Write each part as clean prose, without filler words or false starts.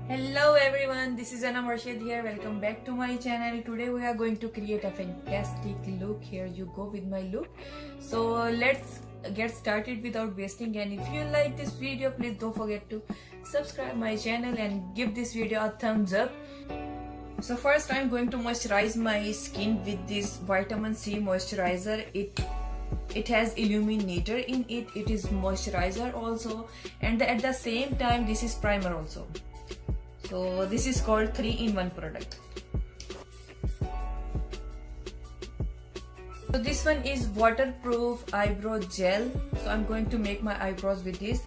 Hello everyone, this is Anam here. Welcome back to my channel. Today we are going to create a fantastic look. Here you go with my look. So let's get started without wasting, and if you like this video, please don't forget to subscribe my channel and give this video a thumbs up. So first I'm going to moisturize my skin with this vitamin C moisturizer. It has illuminator in it. It is moisturizer also, and at the same time this is primer also. So this is called 3-in-1 product. So this one is waterproof eyebrow gel. So I'm going to make my eyebrows with this.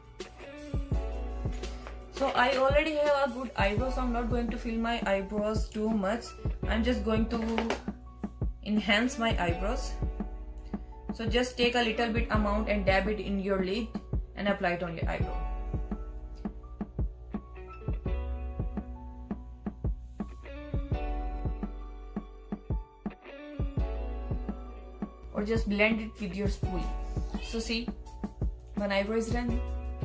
So I already have a good eyebrow, so I'm not going to fill my eyebrows too much. I'm just going to enhance my eyebrows. So just take a little bit amount and dab it in your lid and apply it on your eyebrow. Or just blend it with your spool. So see, one eyebrow is done.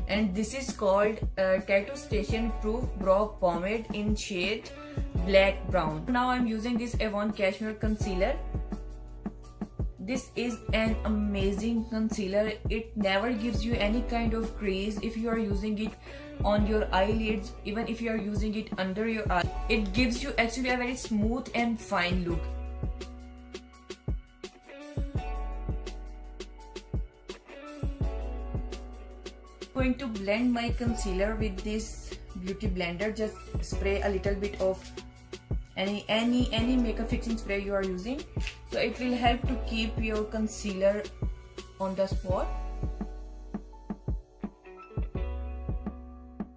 And this is called Tattoo Station Proof Brow Pomade in shade Black Brown. Now I'm using this Avon Cashmere Concealer. This is an amazing concealer. It never gives you any kind of crease if you are using it on your eyelids, even if you are using it under your eye. It gives you actually a very smooth and fine look. Going to blend my concealer with this beauty blender. Just spray a little bit of any makeup fixing spray you are using, so it will help to keep your concealer on the spot.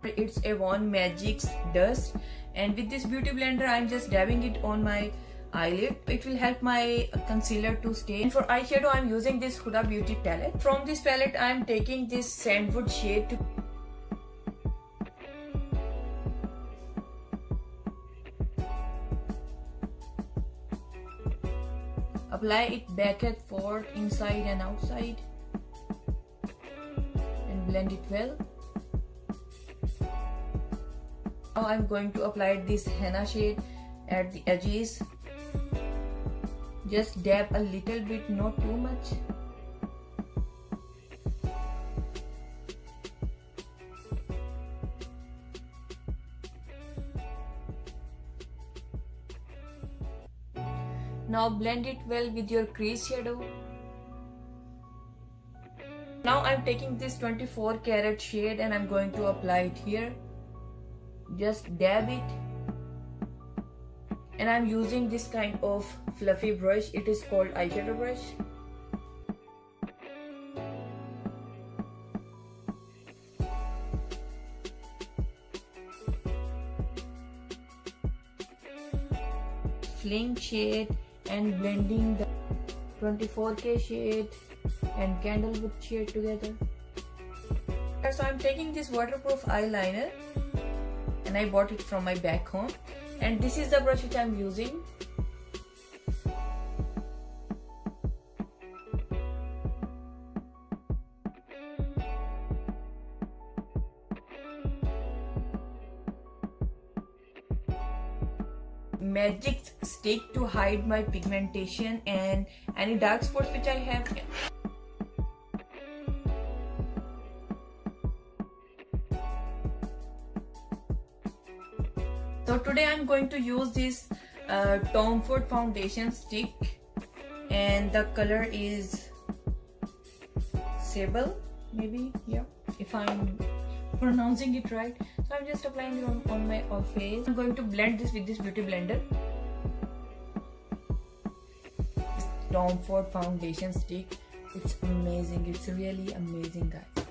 It's Avon Magic's Dust, and with this beauty blender I'm just dabbing it on my eyelid. It will help my concealer to stay. And for eyeshadow I'm using this Huda Beauty palette. From this palette I'm taking this sandwood shade to apply it back and forth, inside and outside, and blend it well. Now I'm going to apply this henna shade at the edges. Just dab a little bit, not too much. Now blend it well with your crease shadow. Now I'm taking this 24 karat shade and I'm going to apply it here. Just dab it. And I'm using this kind of fluffy brush. It is called eyeshadow brush. Fling shade and blending the 24K shade and candlewood shade together. So I'm taking this waterproof eyeliner, and I bought it from my back home, and this is the brush which I'm using. Magic stick to hide my pigmentation and any dark spots which I have. So today I'm going to use this thaught foundation stick, and the color is sable, maybe, yeah, if I'm pronouncing it right. So I'm just applying it on my face. I'm going to blend this with this beauty blender. This thaught foundation stick, it's amazing. It's really amazing, guys.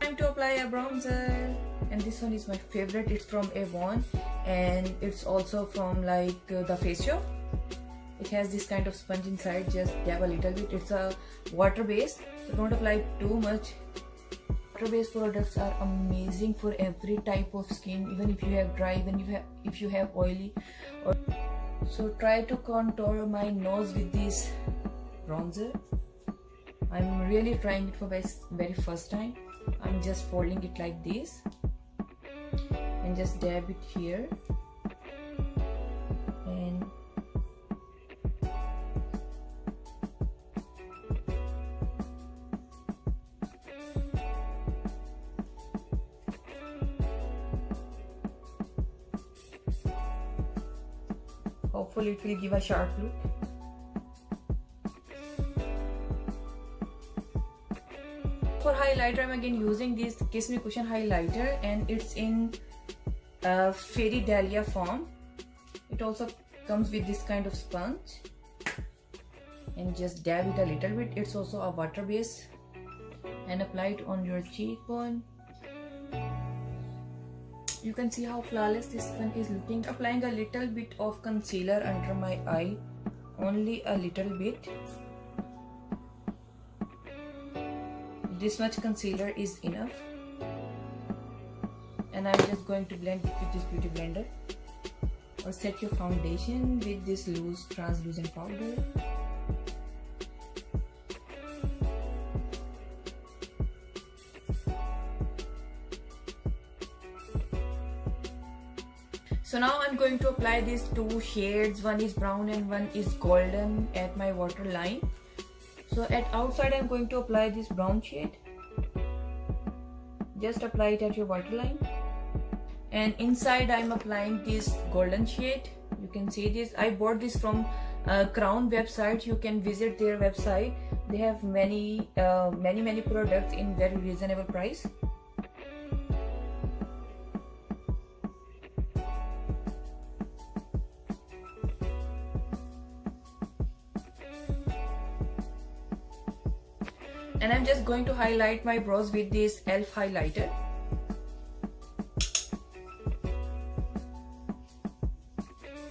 Time to apply a bronzer, and this one is my favorite. It's from Avon, and it's also from like the Face Shop. It has this kind of sponge inside. Just dab a little bit. It's a water based, so don't apply too much. Water-based products are amazing for every type of skin, even if you have dry, even if you have oily. So try to contour my nose with this bronzer. I'm really trying it for very first time. I'm just folding it like this. and just dab it here. And hopefully it will give a sharp look. For highlighter, I'm again using this Kiss Me Cushion highlighter, and it's in Fairy Dahlia form. It also comes with this kind of sponge, and just dab it a little bit. It's also a water base, and apply it on your cheekbone. You can see how flawless this one is looking. Applying a little bit of concealer under my eye, only a little bit. This much concealer is enough, and I'm just going to blend it with this beauty blender. Or set your foundation with this loose translucent powder. So now I'm going to apply these two shades. One is brown and one is golden at my waterline. So at outside I'm going to apply this brown shade. Just apply it at your waterline. And inside I'm applying this golden shade. You can see this. I bought this from Crown website. You can visit their website. They have many products in very reasonable price. And I'm just going to highlight my brows with this e.l.f. highlighter.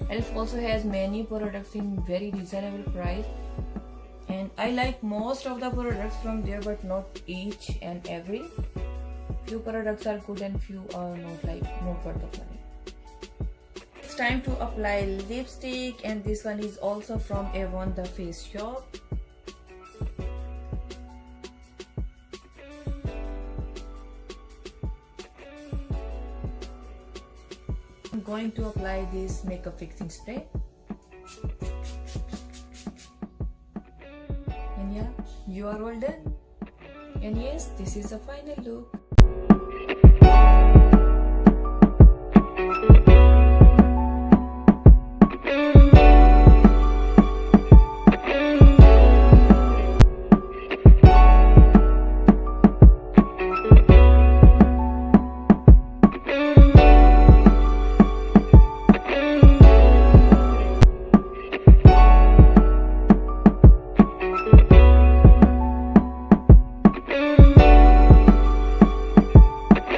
e.l.f. also has many products in very reasonable price, and I like most of the products from there, but not each and every. Few products are good and few are not worth of money. It's time to apply lipstick, and this one is also from Avon the Face Shop. I'm going to apply this makeup fixing spray, and yeah, you are all done. And yes, this is the final look.